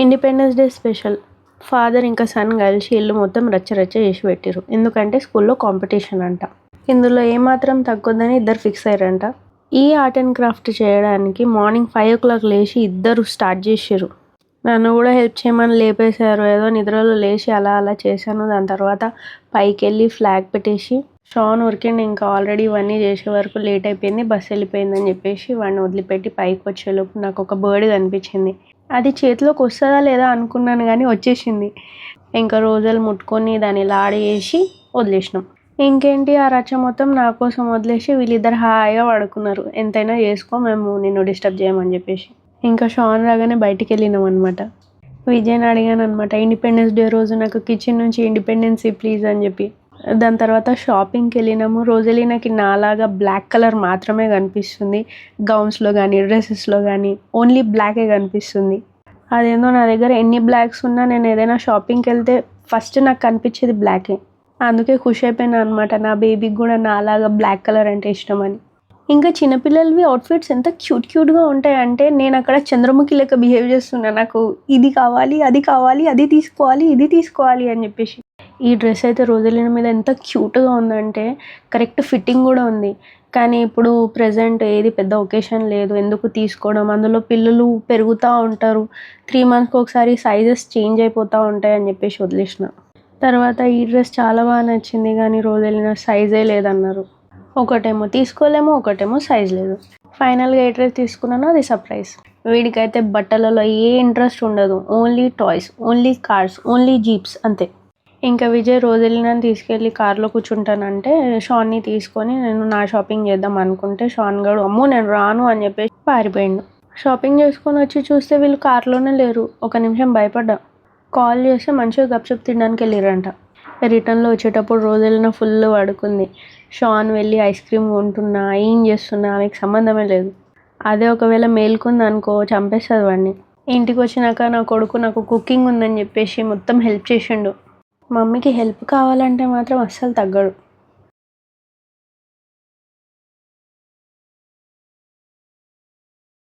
Independence day special. Father ఇంకా sun కలిసి ఇల్లు మొత్తం రచ్చరచ్చ చేసి పెట్టిర్రు. ఎందుకంటే స్కూల్లో కాంపిటీషన్ అంట. ఇందులో ఏమాత్రం తగ్గొద్దని ఇద్దరు ఫిక్స్ అయ్యారంట. ఈ ఆర్ట్ అండ్ క్రాఫ్ట్ చేయడానికి మార్నింగ్ 5 o'clock లేచి ఇద్దరు స్టార్ట్ చేసిర్రు. నన్ను కూడా హెల్ప్ చేయమని లేపేశారు. ఏదో నిద్రలో లేచి అలా అలా చేశాను. దాని తర్వాత పైకి వెళ్ళి ఫ్లాగ్ పెట్టేసి షాన్ ఉరికిండి. ఇంకా ఆల్రెడీ ఇవన్నీ చేసే వరకు లేట్ అయిపోయింది, బస్సు వెళ్ళిపోయిందని చెప్పేసి వాడిని వదిలిపెట్టి పైకి వచ్చేలోపు నాకు ఒక బర్డ్ కనిపించింది. అది చేతిలోకి వస్తుందా లేదా అనుకున్నాను కానీ వచ్చేసింది. ఇంకా రోజులు ముట్టుకొని దాన్ని ఇలా ఆడేసి వదిలేసినాం. ఇంకేంటి ఆ రచ్చ మొత్తం నా కోసం వదిలేసి వీళ్ళిద్దరు హాయిగా పడుకున్నారు. ఎంతైనా చేసుకో, మేము నిన్ను డిస్టర్బ్ చేయమని చెప్పేసి. ఇంకా షాన్ రాగానే బయటికి వెళ్ళినాం అనమాట. విజయ్ని అడిగాను అనమాట, ఇండిపెండెన్స్ డే రోజు నాకు కిచెన్ నుంచి ఇండిపెండెన్సీ ప్లీజ్ అని చెప్పి. దాని తర్వాత షాపింగ్కి వెళ్ళినాము. రోజెలీనాకి నాలాగా బ్లాక్ కలర్ మాత్రమే కనిపిస్తుంది. గౌన్స్లో కానీ డ్రెస్సెస్లో కానీ ఓన్లీ బ్లాకే కనిపిస్తుంది. అదేందో నా దగ్గర ఎన్ని బ్లాక్స్ ఉన్నా నేను ఏదైనా షాపింగ్కి వెళ్తే ఫస్ట్ నాకు కనిపించేది బ్లాకే. అందుకే ఖుషి అయిపోయినా అనమాట, నా బేబీకి కూడా నాలాగా బ్లాక్ కలర్ అంటే ఇష్టమని. ఇంకా చిన్నపిల్లలవి అవుట్ఫిట్స్ ఎంత క్యూట్గా ఉంటాయంటే నేను అక్కడ చంద్రముఖి లెక్క బిహేవ్ చేస్తున్నా. నాకు ఇది కావాలి, అది కావాలి, అది తీసుకోవాలి, ఇది తీసుకోవాలి అని చెప్పేసి. ఈ డ్రెస్ అయితే రోజెలీనా మీద ఎంత క్యూట్గా ఉందంటే కరెక్ట్ ఫిట్టింగ్ కూడా ఉంది. కానీ ఇప్పుడు ప్రెజెంట్ ఏది పెద్ద ఒకేషన్ లేదు, ఎందుకు తీసుకోవడం. అందులో పిల్లలు పెరుగుతూ ఉంటారు, 3 monthsకి ఒకసారి సైజెస్ చేంజ్ అయిపోతూ ఉంటాయి అని చెప్పేసి వదిలేసిన. తర్వాత ఈ డ్రెస్ చాలా బాగా నచ్చింది కానీ రోజెలీనా సైజే లేదన్నారు. ఒకటేమో తీసుకోలేమో, ఒకటేమో సైజ్ లేదు. ఫైనల్గా ఏ డ్రెస్ తీసుకున్నానో అది సర్ప్రైజ్. వీడికైతే బట్టలలో ఏ ఇంట్రెస్ట్ ఉండదు, only toys, only cars, only jeeps అంతే. ఇంకా విజయ్ రోజెలీనాని తీసుకెళ్ళి కార్లో కూర్చుంటానంటే షాన్ని తీసుకొని నేను నా షాపింగ్ చేద్దాం అనుకుంటే షాన్ గడు అమ్మో నేను రాను అని చెప్పేసి పారిపోయిండు. షాపింగ్ చేసుకొని వచ్చి చూస్తే వీళ్ళు కార్లోనే లేరు. ఒక నిమిషం భయపడ్డా. కాల్ చేస్తే మంచిగా గప్చుప్ తినడానికి వెళ్ళిరంట. రిటర్న్లో వచ్చేటప్పుడు రోజెలీనా ఫుల్ పడుకుంది. షాన్ వెళ్ళి ఐస్ క్రీమ్ కొంటున్నా, ఏం చేస్తున్నా ఆమెకు సంబంధమే లేదు. అదే ఒకవేళ మేల్కుంది అనుకో చంపేస్తుంది వాడిని. ఇంటికి వచ్చినాక నా కొడుకు నాకు కుకింగ్ ఉందని చెప్పేసి మొత్తం హెల్ప్ చేసిండు. మమ్మీకి హెల్ప్ కావాలంటే మాత్రం అస్సలు తగ్గడు.